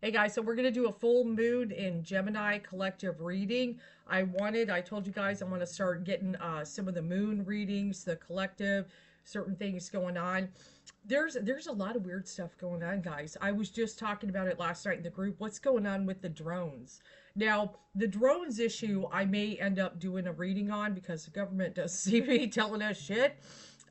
Hey guys, so we're going to do a full moon in Gemini collective reading. I told you guys I want to start getting some of the moon readings, the collective, certain things going on. There's a lot of weird stuff going on, guys. I was just talking about it last night in the group. What's going on with the drones? Now, the drones issue, I may end up doing a reading on because the government does seem to be telling us shit.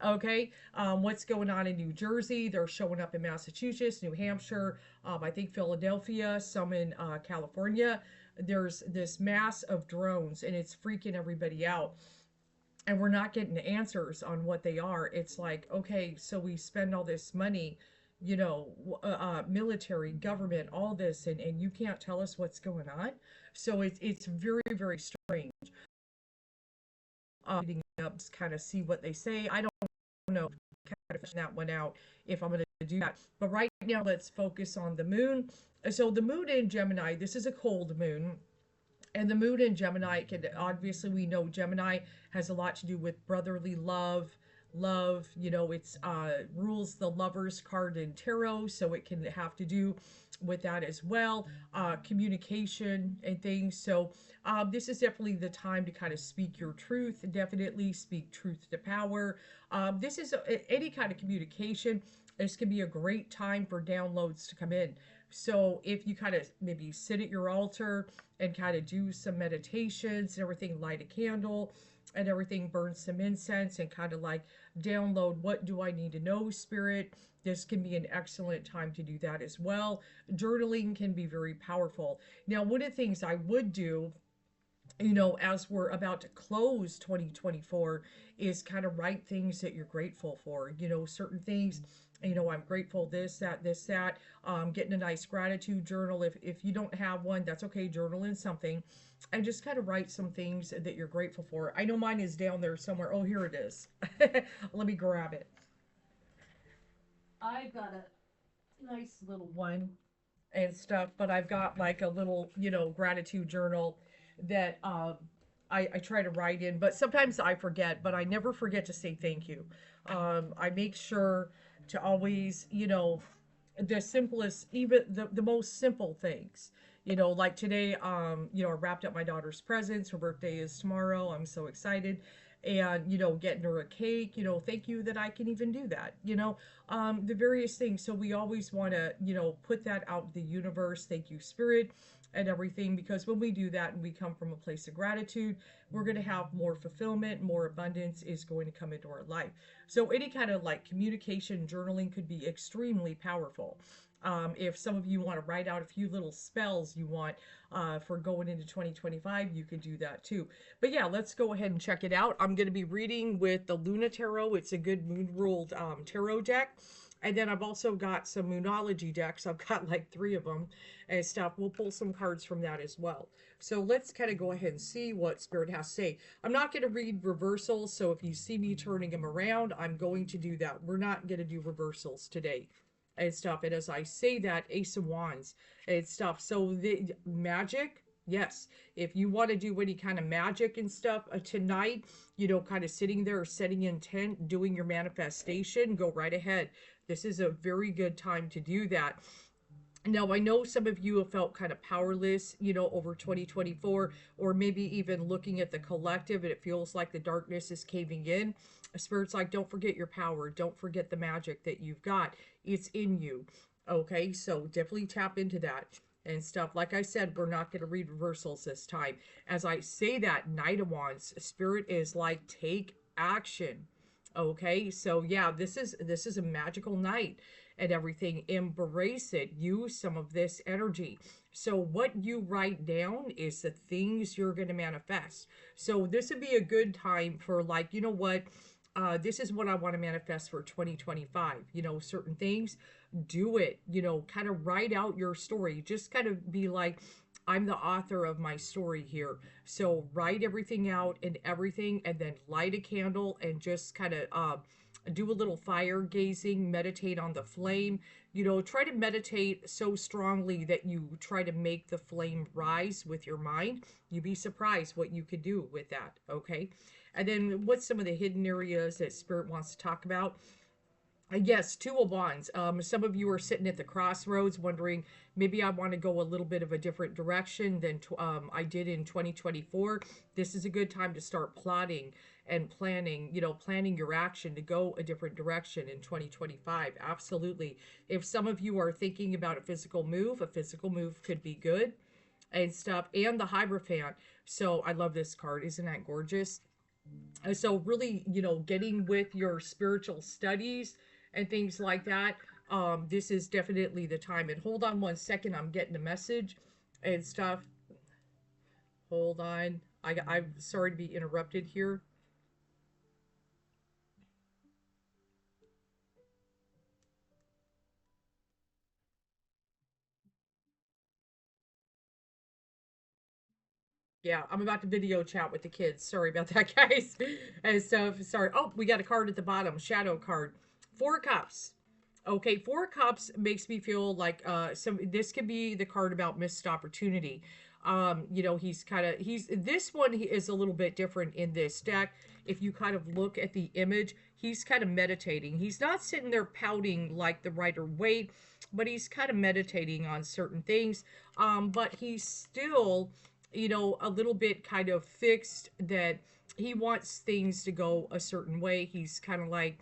Okay, what's going on in New Jersey? They're showing up in Massachusetts, New Hampshire, I think Philadelphia, some in California. There's this mass of drones and it's freaking everybody out. And we're not getting answers on what they are. It's like, okay, so we spend all this money, military, government, all this, and you can't tell us what's going on. So it's very, very strange. Reading up, kind of see what they say. I don't know, kind of fish that one out if I'm going to do that. But right now, let's focus on the moon. So the moon in Gemini, this is a cold moon. And the moon in Gemini can obviously we know Gemini has a lot to do with brotherly love. It's rules the lovers card in tarot, so it can have to do with that as well. Communication and things. So this is definitely the time to kind of speak your truth. Definitely speak truth to power. This is any kind of communication. This can be a great time for downloads to come in. So if you kind of maybe sit at your altar and kind of do some meditations and everything, light a candle and everything, burn some incense and kind of like download, what do I need to know, spirit? This can be an excellent time to do that as well. Journaling can be very powerful. Now, one of the things I would do, as we're about to close 2024, is kind of write things that you're grateful for, certain things. I'm grateful this, that, getting a nice gratitude journal. If you don't have one, that's okay. Journal in something and just kind of write some things that you're grateful for. I know mine is down there somewhere. Oh, here it is. Let me grab it. I've got a nice little one and stuff, but I've got like a little, gratitude journal that I try to write in, but sometimes I forget, but I never forget to say thank you. I make sure to always, the simplest, even the most simple things, like today, I wrapped up my daughter's presents. Her birthday is tomorrow. I'm so excited. And, getting her a cake, thank you that I can even do that, the various things. So we always want to, put that out in the universe. Thank you, spirit, and everything, because when we do that and we come from a place of gratitude, we're going to have more fulfillment, more abundance is going to come into our life. So any kind of like communication, journaling could be extremely powerful. If some of you want to write out a few little spells you want for going into 2025, you could do that too. But yeah, let's go ahead and check it out. I'm going to be reading with the Luna Tarot. It's a good moon ruled tarot deck. And then I've also got some Moonology decks. I've got like 3 of them and stuff. We'll pull some cards from that as well. So let's kind of go ahead and see what Spirit has to say. I'm not going to read reversals, so if you see me turning them around, I'm going to do that. We're not going to do reversals today and stuff. And as I say that, Ace of Wands and stuff. So the magic, yes. If you want to do any kind of magic and stuff tonight, kind of sitting there, setting intent, doing your manifestation, go right ahead. This is a very good time to do that. Now, I know some of you have felt kind of powerless, over 2024, or maybe even looking at the collective and it feels like the darkness is caving in. Spirit's like, don't forget your power. Don't forget the magic that you've got. It's in you. Okay, so definitely tap into that and stuff. Like I said, we're not going to read reversals this time. As I say that, Knight of Wands, Spirit is like, take action. Okay, so yeah, this is a magical night and everything. Embrace it. Use some of this energy. So what you write down is the things you're going to manifest. So this would be a good time for like, what, this is what I want to manifest for 2025. Certain things, do it. Kind of write out your story. Just kind of be like, I'm the author of my story here. So write everything out and everything, and then light a candle and just kind of do a little fire gazing, meditate on the flame. Try to meditate so strongly that you try to make the flame rise with your mind. You'd be surprised what you could do with that, okay? And then what's some of the hidden areas that Spirit wants to talk about? Yes, two of wands. Some of you are sitting at the crossroads wondering, maybe I want to go a little bit of a different direction than I did in 2024. This is a good time to start plotting and planning, planning your action to go a different direction in 2025. Absolutely. If some of you are thinking about a physical move could be good and stuff. And the Hierophant. So I love this card. Isn't that gorgeous? So really, getting with your spiritual studies and things like that, this is definitely the time. And hold on one second, I'm getting a message and stuff. Hold on. I'm sorry to be interrupted here. Yeah, I'm about to video chat with the kids. Sorry about that, guys. And so, sorry. Oh, we got a card at the bottom, shadow card. Four Cups. Okay, Four Cups makes me feel like this could be the card about missed opportunity. He's this one is a little bit different in this deck. If you kind of look at the image, he's kind of meditating. He's not sitting there pouting like the Rider Waite, but he's kind of meditating on certain things. But he's still, a little bit kind of fixed that he wants things to go a certain way. He's kind of like,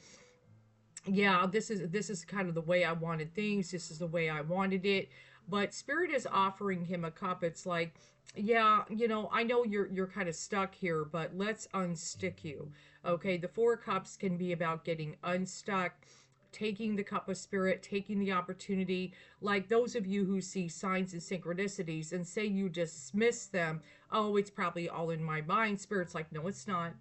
yeah, this is kind of the way I wanted things. This is the way I wanted it. But Spirit is offering him a cup. It's like, yeah, I know you're kind of stuck here, but let's unstick you. Okay, the Four Cups can be about getting unstuck, taking the cup of Spirit, taking the opportunity. Like those of you who see signs and synchronicities and say you dismiss them, oh, it's probably all in my mind. Spirit's like, no, it's not.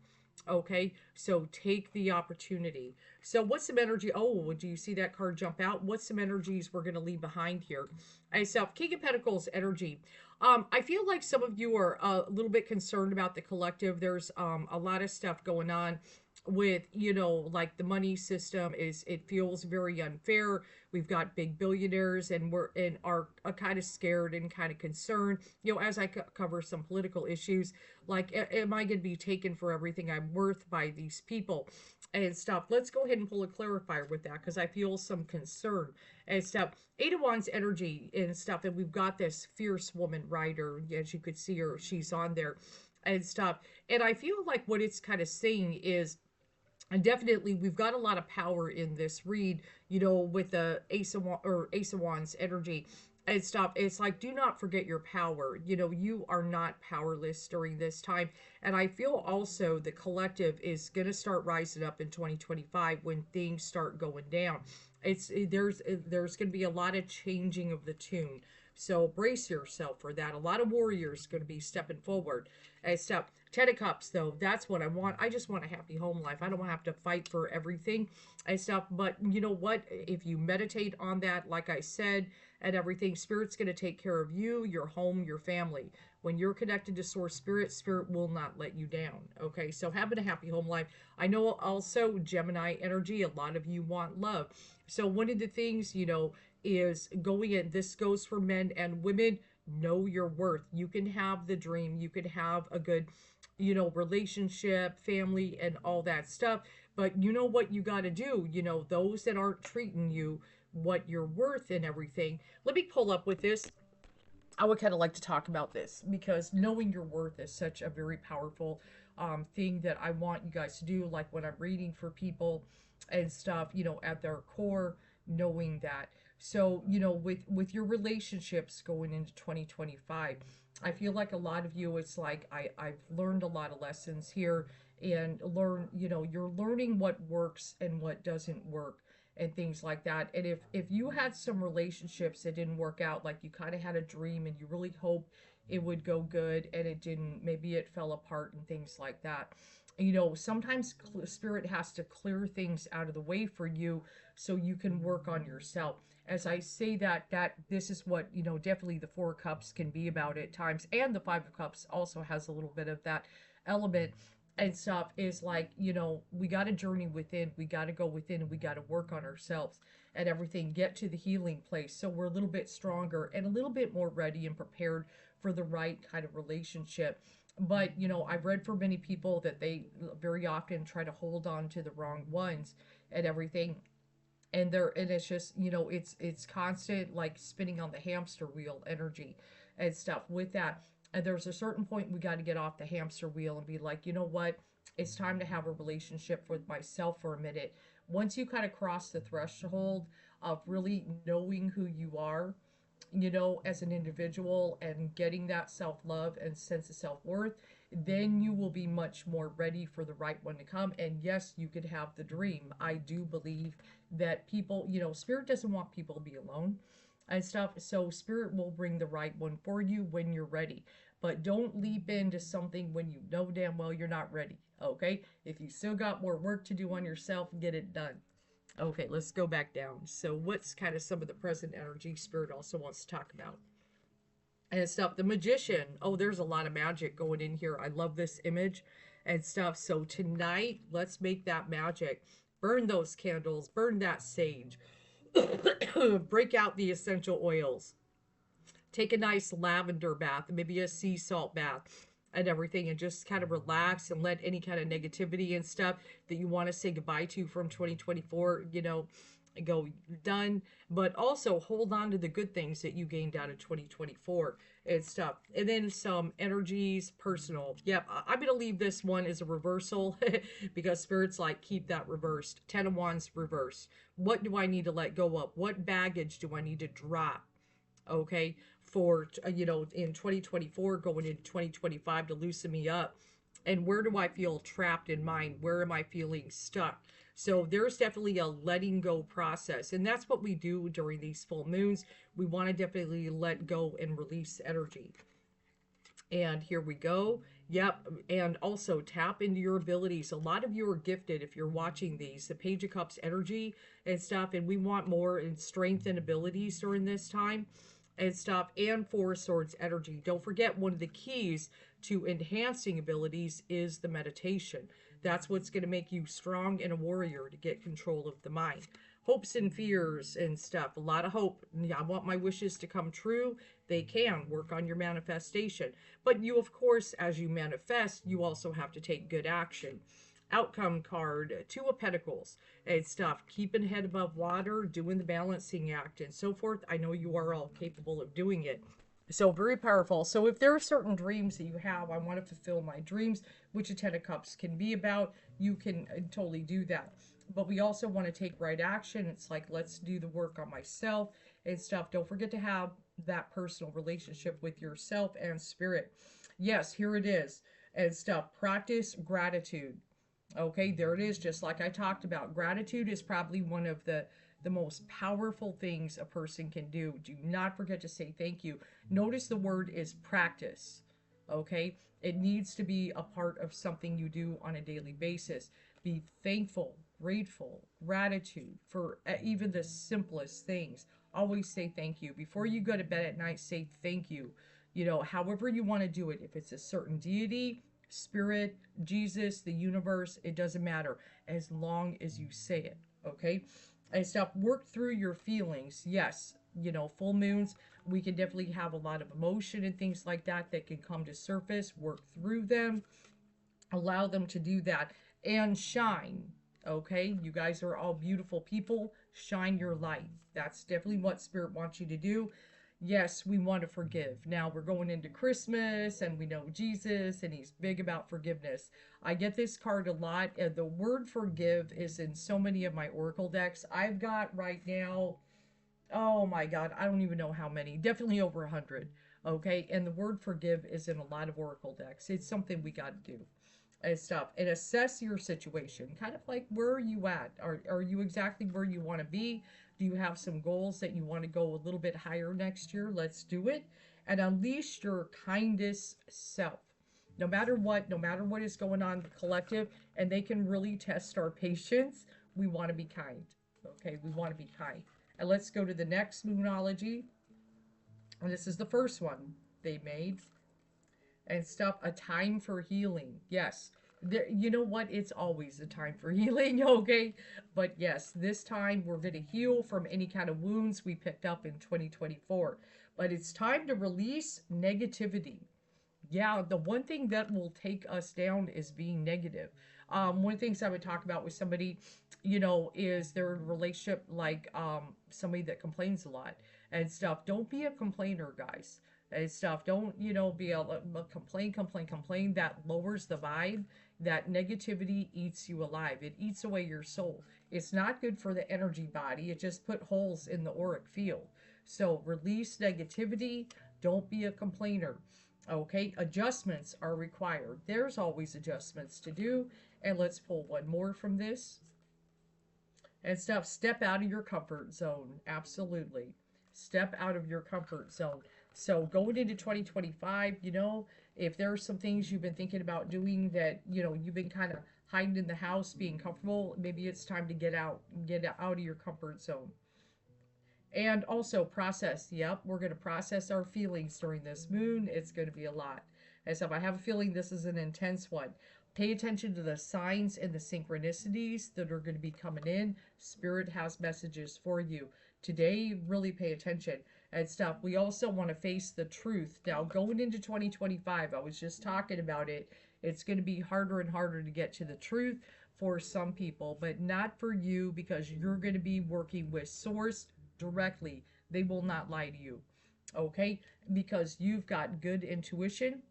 Okay, so take the opportunity. So what's some energy? Oh, do you see that card jump out? What's some energies we're going to leave behind here? I saw King of Pentacles energy. I feel like some of you are a little bit concerned about the collective. There's a lot of stuff going on with, like the money system is, it feels very unfair. We've got big billionaires and are kind of scared and kind of concerned, as I cover some political issues, like am I going to be taken for everything I'm worth by these people and stuff. Let's go ahead and pull a clarifier with that because I feel some concern and stuff. Eight of Wands energy and stuff, and we've got this fierce woman rider, as you could see her, she's on there and stuff. And I feel like what it's kind of saying is, and definitely we've got a lot of power in this read, with the Ace of Wands energy and stuff. It's like, do not forget your power. You are not powerless during this time. And I feel also the collective is going to start rising up in 2025 when things start going down. There's going to be a lot of changing of the tune. So brace yourself for that. A lot of warriors going to be stepping forward and stuff. Ten of Cups, though, that's what I want. I just want a happy home life. I don't have to fight for everything and stuff. But you know what? If you meditate on that, like I said, and everything, Spirit's going to take care of you, your home, your family. When you're connected to Source Spirit, Spirit will not let you down. Okay, so having a happy home life. I know also Gemini energy, a lot of you want love. So one of the things, is going in, this goes for men and women, know your worth. You can have the dream, you can have a good, relationship, family, and all that stuff. But you know what you got to do, those that aren't treating you what you're worth and everything. Let me pull up with this. I would kind of like to talk about this because knowing your worth is such a very powerful thing that I want you guys to do. Like when I'm reading for people and stuff, at their core, knowing that. So, with your relationships going into 2025, I feel like a lot of you, it's like I've learned a lot of lessons here and you're learning what works and what doesn't work and things like that. And if you had some relationships that didn't work out, like you kind of had a dream and you really hoped it would go good and it didn't, maybe it fell apart and things like that. Sometimes Spirit has to clear things out of the way for you so you can work on yourself. As I say that this is what, definitely the Four of Cups can be about at times, and the Five of Cups also has a little bit of that element and stuff, is like, we got to journey within, we got to go within, and we got to work on ourselves and everything, get to the healing place so we're a little bit stronger and a little bit more ready and prepared for the right kind of relationship. But I've read for many people that they very often try to hold on to the wrong ones and everything. And it's just, you know, it's constant, like spinning on the hamster wheel energy and stuff with that. And there's a certain point we got to get off the hamster wheel and be like, you know what, it's time to have a relationship with myself for a minute. Once you kind of cross the threshold of really knowing who you are, you know, as an individual, and getting that self love and sense of self worth, then you will be much more ready for the right one to come. And yes, you could have the dream. I do believe that people, you know, spirit doesn't want people to be alone and stuff. So spirit will bring the right one for you when you're ready. But don't leap into something when you know damn well you're not ready. Okay? If you still got more work to do on yourself, get it done. Okay, let's go back down. So what's kind of some of the present energy spirit also wants to talk about? And stuff. The magician. Oh, there's a lot of magic going in here. I love this image and stuff. So tonight, let's make that magic. Burn those candles. Burn that sage. Break out the essential oils. Take a nice lavender bath, maybe a sea salt bath and everything, and just kind of relax and let any kind of negativity and stuff that you want to say goodbye to from 2024, you know, go. You're done. But also hold on to the good things that you gained out of 2024 and stuff. And then some energies, personal. Yep, I'm going to leave this one as a reversal because spirit's like, keep that reversed. 10 of Wands reversed. What do I need to let go of? What baggage do I need to drop? Okay, for you know, in 2024 going into 2025 to loosen me up. And where do I feel trapped in mind? Where am I feeling stuck? So there's definitely a letting go process, and that's what we do during these full moons. We want to definitely let go and release energy. And here we go. Yep. And also tap into your abilities. A lot of you are gifted if you're watching these. The Page of Cups energy and stuff. And we want more in strength and abilities during this time and stuff. And Four of Swords energy. Don't forget, one of the keys to enhancing abilities is the meditation. That's what's going to make you strong and a warrior, to get control of the mind. Hopes and fears and stuff. A lot of hope. I want my wishes to come true. They can. Work on your manifestation. But you, of course, as you manifest, you also have to take good action. Outcome card, Two of Pentacles and stuff. Keeping head above water, doing the balancing act and so forth. I know you are all capable of doing it. So very powerful. So if there are certain dreams that you have, I want to fulfill my dreams, which a 10 of Cups can be about, you can totally do that. But we also want to take right action. It's like, let's do the work on myself and stuff. Don't forget to have that personal relationship with yourself and spirit. Yes, here it is and stuff. Practice gratitude. Okay, there it is. Just like I talked about, gratitude is probably one of the most powerful things a person can do. Do not forget to say thank you. Notice the word is practice. Okay, it needs to be a part of something you do on a daily basis. Be thankful, grateful, gratitude for even the simplest things. Always say thank you. Before you go to bed at night, say thank you. You know, however you want to do it. If it's a certain deity, spirit, Jesus, the universe, it doesn't matter as long as you say it. Okay, and stuff. Work through your feelings. Yes, you know, full moons, we can definitely have a lot of emotion and things like that that can come to surface. Work through them, allow them to do that, and shine. Okay, you guys are all beautiful people. Shine your light. That's definitely what spirit wants you to do. Yes, we want to forgive. Now we're going into Christmas and we know Jesus and he's big about forgiveness. I get this card a lot, and the word forgive is in so many of my oracle decks. I've got right now, oh my God, I don't even know how many. Definitely over 100. Okay, and the word forgive is in a lot of oracle decks. It's something we got to do and stuff. And assess your situation. Kind of like, where are you at? Are you exactly where you want to be? Do you have some goals that you want to go a little bit higher next year? Let's do it. And unleash your kindest self. No matter what is going on in the collective, and they can really test our patience, we want to be kind. Okay, we want to be kind. And let's go to the next Moonology. And this is the first one they made. And stuff, a time for healing. Yes. There, you know what? It's always a time for healing, okay? But yes, this time we're going to heal from any kind of wounds we picked up in 2024. But it's time to release negativity. Yeah, the one thing that will take us down is being negative. One of the things I would talk about with somebody, you know, is their relationship, like somebody that complains a lot and stuff. Don't be a complainer, guys, and stuff. Don't, you know, be a complain, complain, complain. That lowers the vibe. That negativity eats you alive. It eats away your soul. It's not good for the energy body. It just put holes in the auric field. So release negativity. Don't be a complainer. Okay, adjustments are required. There's always adjustments to do. And let's pull one more from this. And stuff, step out of your comfort zone. Absolutely. Step out of your comfort zone. So going into 2025, you know, if there are some things you've been thinking about doing that, you know, you've been kind of hiding in the house, being comfortable, maybe it's time to get out of your comfort zone. And also process. Yep, we're going to process our feelings during this moon. It's going to be a lot. As if I have a feeling this is an intense one. Pay attention to the signs and the synchronicities that are going to be coming in. Spirit has messages for you. Today, really pay attention and stuff. We also want to face the truth. Now, going into 2025, I was just talking about it. It's going to be harder and harder to get to the truth for some people, but not for you, because you're going to be working with Source directly. They will not lie to you, okay? Because you've got good intuition,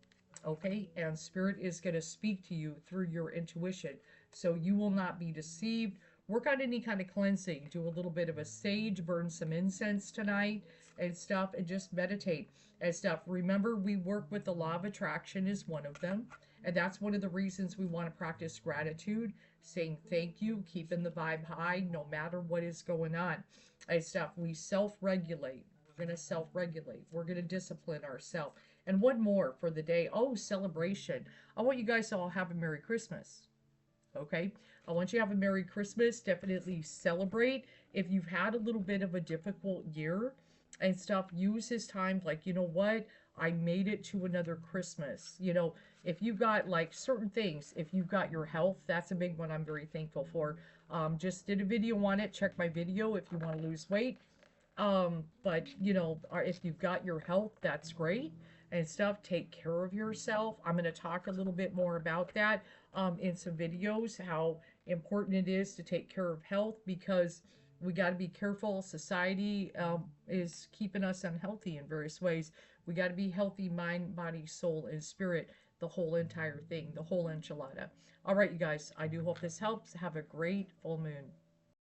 okay? And Spirit is going to speak to you through your intuition, so you will not be deceived. Work on any kind of cleansing. Do a little bit of a sage, burn some incense tonight and stuff, and just meditate and stuff. Remember, we work with the law of attraction is one of them, and that's one of the reasons we want to practice gratitude, saying thank you, keeping the vibe high no matter what is going on and stuff. We self-regulate. We're going to self-regulate. We're going to discipline ourselves. And one more for the day. Oh, celebration. I want you guys to all have a Merry Christmas. Okay? I want you to have a Merry Christmas. Definitely celebrate. If you've had a little bit of a difficult year and stuff, use this time like, you know what? I made it to another Christmas. You know, if you've got like certain things, if you've got your health, that's a big one I'm very thankful for. Just did a video on it. Check my video if you want to lose weight. But you know, if you've got your health, that's great and stuff. Take care of yourself. I'm going to talk a little bit more about that in some videos, how important it is to take care of health, because we got to be careful. Society is keeping us unhealthy in various ways. We got to be healthy, mind, body, soul, and spirit, the whole entire thing, the whole enchilada. All right, you guys, I do hope this helps. Have a great full moon.